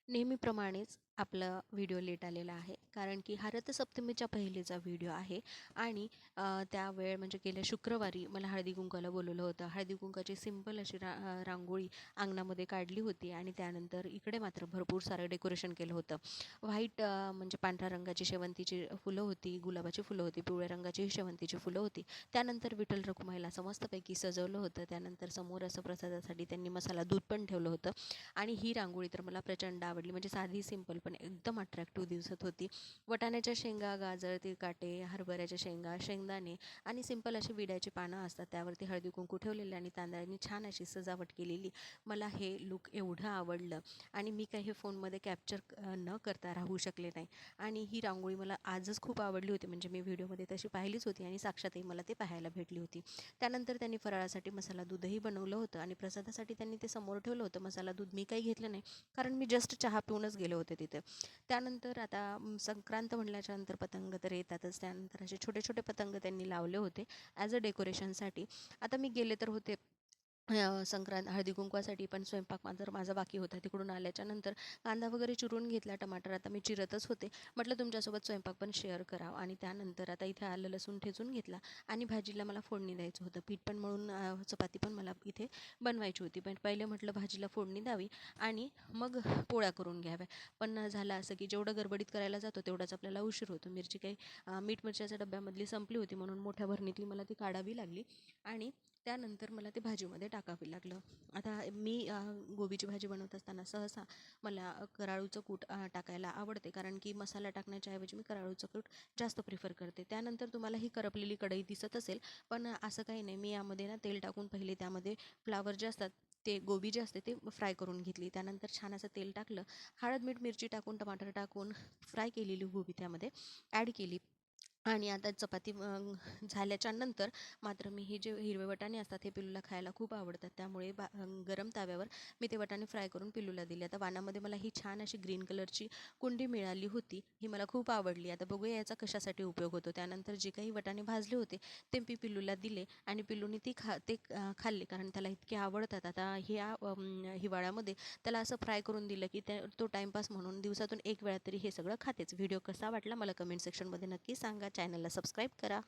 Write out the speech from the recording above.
नेहमीप्रमाणेच आपला video late आलेला आहे, कारण की हा रथसप्तमीच्या पहिलेचा व्हिडिओ आहे. आणि त्यावेळ म्हणजे गेल्या शुक्रवारी मला हळदी कुंकाला बोलवलं होतं. हळदी कुंकाची सिंपल अशी रांगोळी अंगणामध्ये काढली होती आणि त्यानंतर इकडे मात्र भरपूर सारं डेकोरेशन केलं होतं. व्हाईट म्हणजे पांढऱ्या रंगाची शेवंतीची फुलं होती, गुलाबाची फुलं होती, पिवळ्या रंगाची शेवंतीची फुलं होती. त्यानंतर विठ्ठल रखुमाईला समस्तपैकी सजवलं होतं. त्यानंतर समोर असं प्रसादासाठी त्यांनी मसाला दूध पण ठेवलं होतं. आणि ही रांगोळी तर मला प्रचंड आवडली. म्हणजे साधी सिंपल पण एकदम अट्रॅक्टिव्ह दिसत होती. वाटाण्याच्या शेंगा, गाजर, तिळकाटे, हरभऱ्याच्या शेंगा, शेंगदाणे आणि सिंपल अशी विड्याची पानं असतात, त्यावरती हळदी कुंकू ठेवलेले आणि तांदळांनी छान अशी सजावट केलेली. मला हे लुक एवढं आवडलं आणि मी काही हे फोनमध्ये कॅप्चर न करता राहू शकले नाही. आणि ही रांगोळी मला आजच खूप आवडली होती. म्हणजे मी व्हिडिओमध्ये तशी पाहिलीच होती आणि साक्षातही मला ते पाहायला भेटली होती. त्यानंतर त्यांनी फराळासाठी मसाला दूधही बनवलं होतं आणि प्रसादासाठी त्यांनी ते समोर ठेवलं होतं. मसाला दूध मी काही घेतलं नाही, कारण मी जस्ट चहा पिऊनच गेले होते तिथे. त्यानंतर आता संक्रांत म्हणल्याच्यानंतर पतंग तर येतातच. त्यानंतर असे छोटे छोटे पतंग त्यांनी लावले होते ॲज अ डेकोरेशनसाठी. आता मी गेले तर होते संक्रांत हळदी कुंकवासाठी, पण स्वयंपाक माझा बाकी होता. तिकडून आल्याच्यानंतर कांदा वगैरे चिरून घेतला, टमाटर आता मी चिरतच होते. म्हटलं तुमच्यासोबत स्वयंपाक पण शेअर करावं. आणि त्यानंतर आता इथे आलं लसूण ठेचून घेतला आणि भाजीला मला फोडणी द्यायचं होतं. पीठ पण मळून चपाती पण मला इथे बनवायची होती. पण पहिले म्हटलं भाजीला फोडणी द्यावी आणि मग पोळ्या करून घ्याव्या. पण झालं असं की जेवढं गडबडीत करायला जातो तेवढाच आपल्याला उशीर होतो. मिरची काही मीठ मिरच्याच्या डब्यामधली संपली होती, म्हणून मोठ्या भरणीतली मला ती काढावी लागली आणि त्यानंतर मला ते भाजीमध्ये टाकावी लागलं. आता मी गोबीची भाजी बनवत असताना सहसा मला कराळूचं कूट टाकायला आवडते, कारण की मसाला टाकण्याच्या ऐवजी मी कराळूचं कूट जास्त प्रिफर करते. त्यानंतर तुम्हाला ही करपलेली कढई दिसत असेल, पण असं काही नाही. मी यामध्ये ना तेल टाकून पहिले त्यामध्ये फ्लावर जे असतात ते गोबी जे असते ते फ्राय करून घेतली. त्यानंतर छान असं तेल टाकलं, हळद मीठ मिरची टाकून टमाटर टाकून फ्राय केलेली गोबी त्यामध्ये ॲड केली. आणि आता चपाती झाल्याच्या नंतर मात्र मी हे जे हिरवे वाटाणे असतात हे पिल्लूला खायला खूप आवडतात, त्यामुळे गरम ताव्यावर मी ते वाटाणे फ्राय करून पिल्लूला दिले. आता वाणामध्ये मला ही छान अशी ग्रीन कलरची कुंडी मिळाली होती, ही मला खूप आवडली. आता बघूया याचा कशासाठी उपयोग होतो. त्यानंतर जे काही वाटाणे भाजले होते ते मी पिल्लूला दिले आणि पिल्लूने खाल्ले, कारण त्याला इतके आवडतात. आता ह्या हिवाळ्यामध्ये त्याला असं फ्राय करून दिलं की तो टाईमपास म्हणून दिवसातून एक वेळा तरी हे सगळं खातेच. व्हिडिओ कसा वाटला मला कमेंट सेक्शनमध्ये नक्की सांगा. चॅनलला सबस्क्राईब करा.